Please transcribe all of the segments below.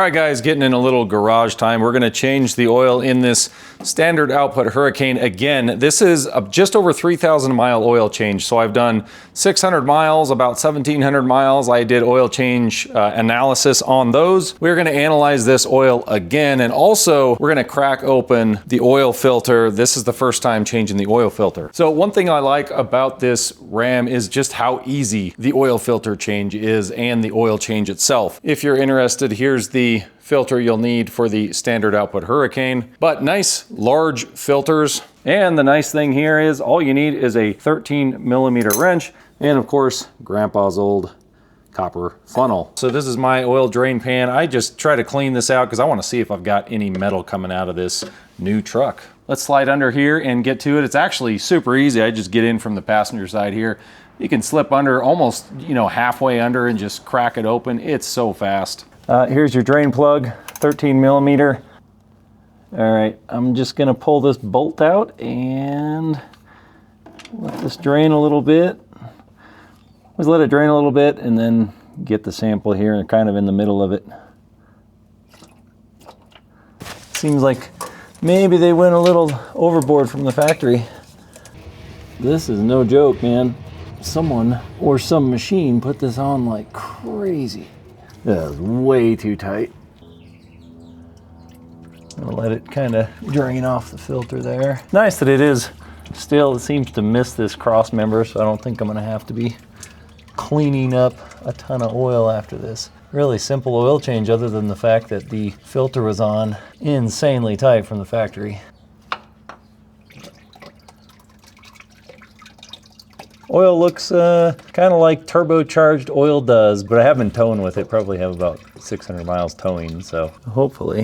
right, guys, getting in a little garage time. We're gonna change the oil in this standard output Hurricane again. This is just over 3,000 mile oil change. So I've done 600 miles, about 1,700 miles. I did oil change analysis on those. We're gonna analyze this oil again. And also we're gonna crack open the oil filter. This is the first time changing the oil filter. So one thing I like about this Ram is just how easy the oil filter change is and the oil change itself. If you're interested, here's the filter you'll need for the standard output Hurricane, but nice large filters. And the nice thing here is all you need is a 13mm wrench and of course grandpa's old copper funnel. So this is my oil drain pan. I just try to clean this out because I want to see if I've got any metal coming out of this new truck. Let's slide under here and get to it. It's actually super easy. I just get in from the passenger side here. You can slip under almost, halfway under and just crack it open. It's so fast. Here's your drain plug, 13mm. All right, I'm just gonna pull this bolt out and let this drain a little bit. Just let it drain a little bit and then get the sample here and kind of in the middle of it. Seems like maybe they went a little overboard from the factory. This is no joke, man. Someone or some machine put this on like crazy. That is way too tight. I'll let it kind of drain off the filter there. Nice that it is still, it seems to miss this cross member, so I don't think I'm gonna have to be cleaning up a ton of oil after this. Really simple oil change other than the fact that the filter was on insanely tight from the factory. Oil looks kind of like turbocharged oil does, but I have been towing with it. Probably have about 600 miles towing, so hopefully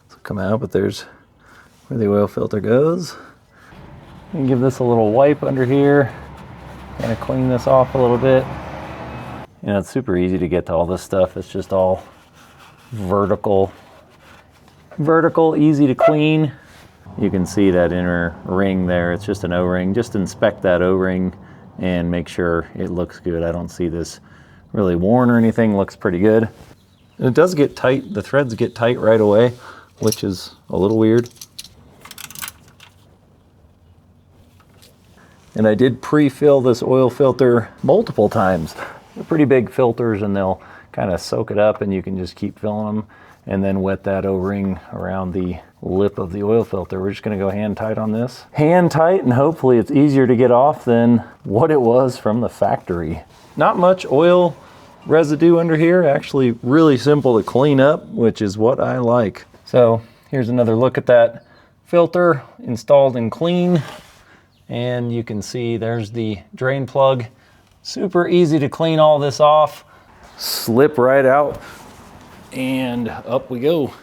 this will come out, but there's where the oil filter goes. And give this a little wipe under here, kind of clean this off a little bit. It's super easy to get to all this stuff. It's just all vertical, easy to clean. You can see that inner ring there. It's just an O-ring. Just inspect that O-ring and make sure it looks good. I don't see this really worn or anything. Looks pretty good. And it does get tight. The threads get tight right away, which is a little weird. And I did pre-fill this oil filter multiple times. They're pretty big filters and they'll kind of soak it up and you can just keep filling them and then wet that O-ring around the lip of the oil filter. We're just gonna go hand tight on this. Hand tight, and hopefully it's easier to get off than what it was from the factory. Not much oil residue under here, actually really simple to clean up, which is what I like. So here's another look at that filter installed and clean. And you can see there's the drain plug. Super easy to clean all this off. Slip right out and up we go.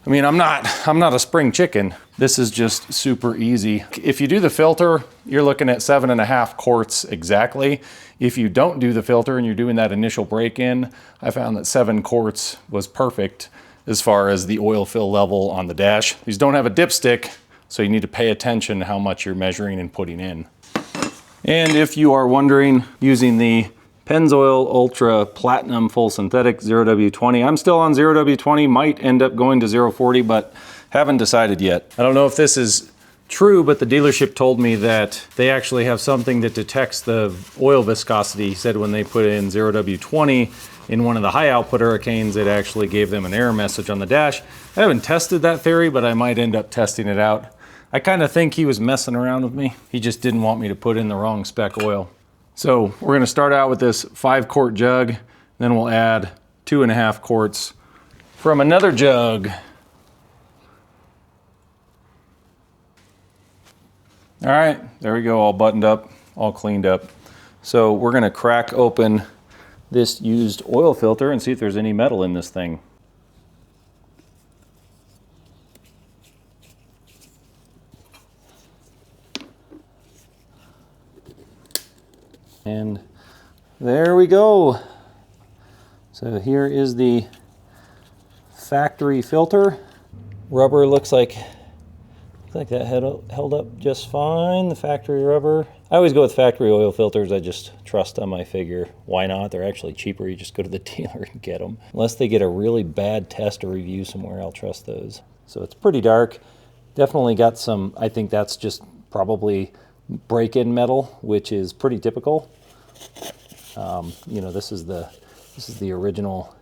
I mean, I'm not a spring chicken. This is just super easy. If you do the filter, you're looking at 7.5 quarts exactly. If you don't do the filter and you're doing that initial break-in, I found that 7 quarts was perfect as far as the oil fill level on the dash. These don't have a dipstick, so you need to pay attention to how much you're measuring and putting in. And if you are wondering, using the Pennzoil Ultra Platinum Full Synthetic 0W20. I'm still on 0W20, might end up going to 040, but haven't decided yet. I don't know if this is true, but the dealership told me that they actually have something that detects the oil viscosity. He said when they put in 0W20 in one of the high output Hurricanes, it actually gave them an error message on the dash. I haven't tested that theory, but I might end up testing it out. I kind of think he was messing around with me. He just didn't want me to put in the wrong spec oil. So we're gonna start out with this 5-quart jug, then we'll add 2.5 quarts from another jug. All right, there we go, all buttoned up, all cleaned up. So we're gonna crack open this used oil filter and see if there's any metal in this thing. And there we go. So here is the factory filter. Rubber looks like I think that held up just fine. The factory rubber. I always go with factory oil filters. I just trust them. I figure, why not? They're actually cheaper. You just go to the dealer and get them. Unless they get a really bad test or review somewhere, I'll trust those. So it's pretty dark. Definitely got some, I think that's just probably break-in metal, which is pretty typical. You know, this is the original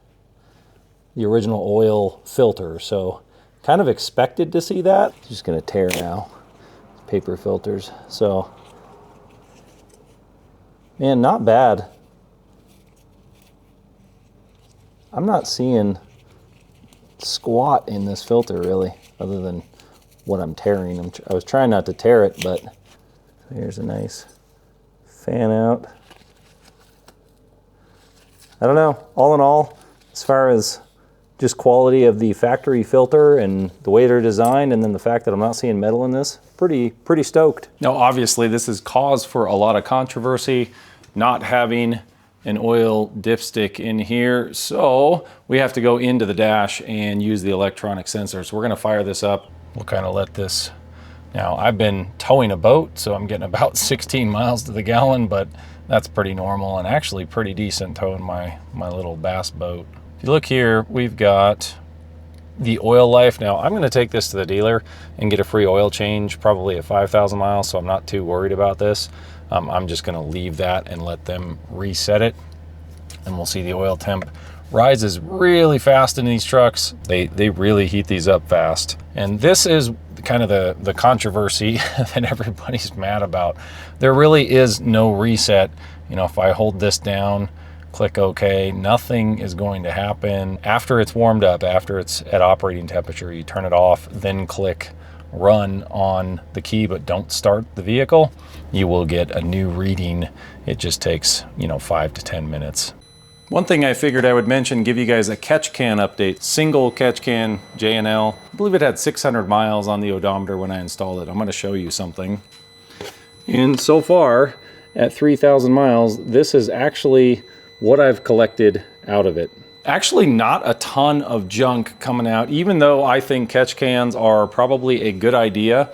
oil filter. So kind of expected to see that. Just gonna tear now. Paper filters. So, man, not bad. I'm not seeing squat in this filter really, other than what I'm tearing. I was trying not to tear it, but here's a nice fan out. I don't know, all in all, as far as just quality of the factory filter and the way they're designed, and then the fact that I'm not seeing metal in this, pretty stoked. Now, obviously, this is cause for a lot of controversy, not having an oil dipstick in here. So we have to go into the dash and use the electronic sensor. So we're gonna fire this up. We'll kind of let this, now I've been towing a boat, so I'm getting about 16 miles to the gallon, but that's pretty normal and actually pretty decent towing my little bass boat. If you look here, we've got the oil life. Now I'm going to take this to the dealer and get a free oil change, probably at 5,000 miles, so I'm not too worried about this. I'm just going to leave that and let them reset it, and we'll see the oil temp rises really fast in these trucks. They really heat these up fast. And this is kind of the controversy that everybody's mad about. There really is no reset. You know, if I hold this down, click OK, nothing is going to happen. After it's warmed up, after it's at operating temperature, you turn it off, then click run on the key, but don't start the vehicle. You will get a new reading. It just takes, you know, 5 to 10 minutes. One thing I figured I would mention, give you guys a catch can update. Single catch can, J&L. I believe it had 600 miles on the odometer when I installed it. I'm gonna show you something. And so far, at 3,000 miles, this is actually what I've collected out of it. Actually not a ton of junk coming out, even though I think catch cans are probably a good idea.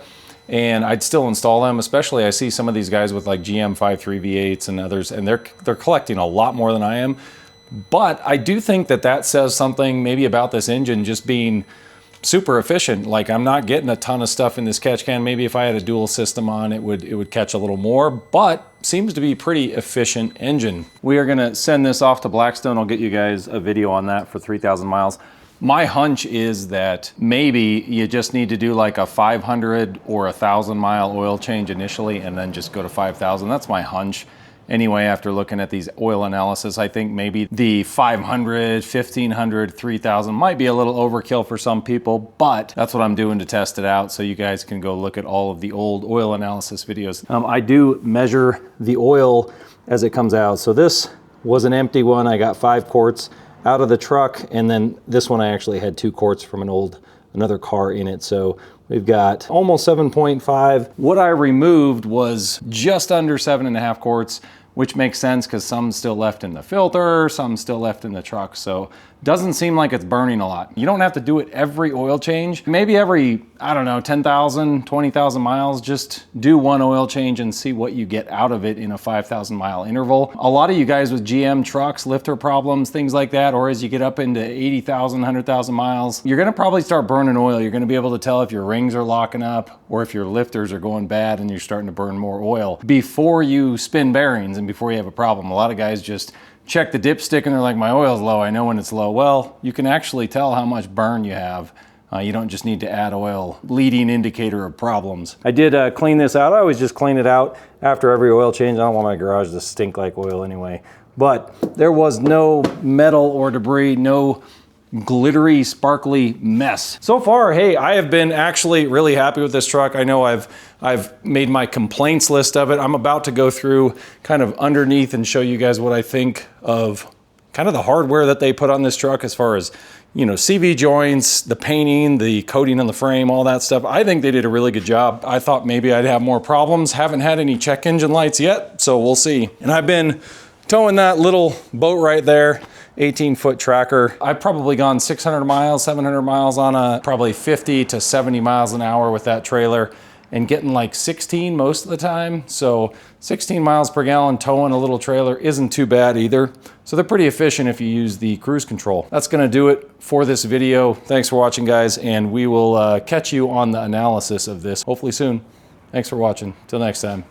And I'd still install them, especially I see some of these guys with like GM 5.3 V8s and others, and they're collecting a lot more than I am. But I do think that says something maybe about this engine just being super efficient. Like, I'm not getting a ton of stuff in this catch can. Maybe if I had a dual system on, it would catch a little more, but seems to be pretty efficient engine. We are gonna send this off to Blackstone. I'll get you guys a video on that for 3,000 miles. My hunch is that maybe you just need to do like a 500 or 1,000 mile oil change initially and then just go to 5,000. That's my hunch. Anyway, after looking at these oil analysis, I think maybe the 500, 1,500, 3,000 might be a little overkill for some people, but that's what I'm doing to test it out, so you guys can go look at all of the old oil analysis videos. I do measure the oil as it comes out. So this was an empty one. I got 5 quarts out of the truck, and then this one I actually had 2 quarts from another car in it. So we've got almost 7.5. What I removed was just under 7.5 quarts, which makes sense because some's still left in the filter, some's still left in the truck. So doesn't seem like it's burning a lot. You don't have to do it every oil change. Maybe every, I don't know, 10,000, 20,000 miles, just do one oil change and see what you get out of it in a 5,000 mile interval. A lot of you guys with GM trucks, lifter problems, things like that, or as you get up into 80,000, 100,000 miles, you're gonna probably start burning oil. You're gonna be able to tell if your rings are locking up or if your lifters are going bad and you're starting to burn more oil before you spin bearings and before you have a problem. A lot of guys just check the dipstick and they're like, my oil's low, I know when it's low. Well, you can actually tell how much burn you have. You don't just need to add oil. Leading indicator of problems. I did clean this out. I always just clean it out after every oil change. I don't want my garage to stink like oil anyway. But there was no metal or debris, no glittery, sparkly mess. So far, hey, I have been actually really happy with this truck. I know I've made my complaints list of it. I'm about to go through kind of underneath and show you guys what I think of kind of the hardware that they put on this truck as far as, you know, CV joints, the painting, the coating on the frame, all that stuff. I think they did a really good job. I thought maybe I'd have more problems. Haven't had any check engine lights yet, so we'll see. And I've been towing that little boat right there, 18-foot tracker. I've probably gone 600 miles, 700 miles on a probably 50 to 70 miles an hour with that trailer, and getting like 16 most of the time. So 16 miles per gallon towing a little trailer isn't too bad either. So they're pretty efficient if you use the cruise control. That's gonna do it for this video. Thanks for watching, guys, and we will catch you on the analysis of this hopefully soon. Thanks for watching. Till next time.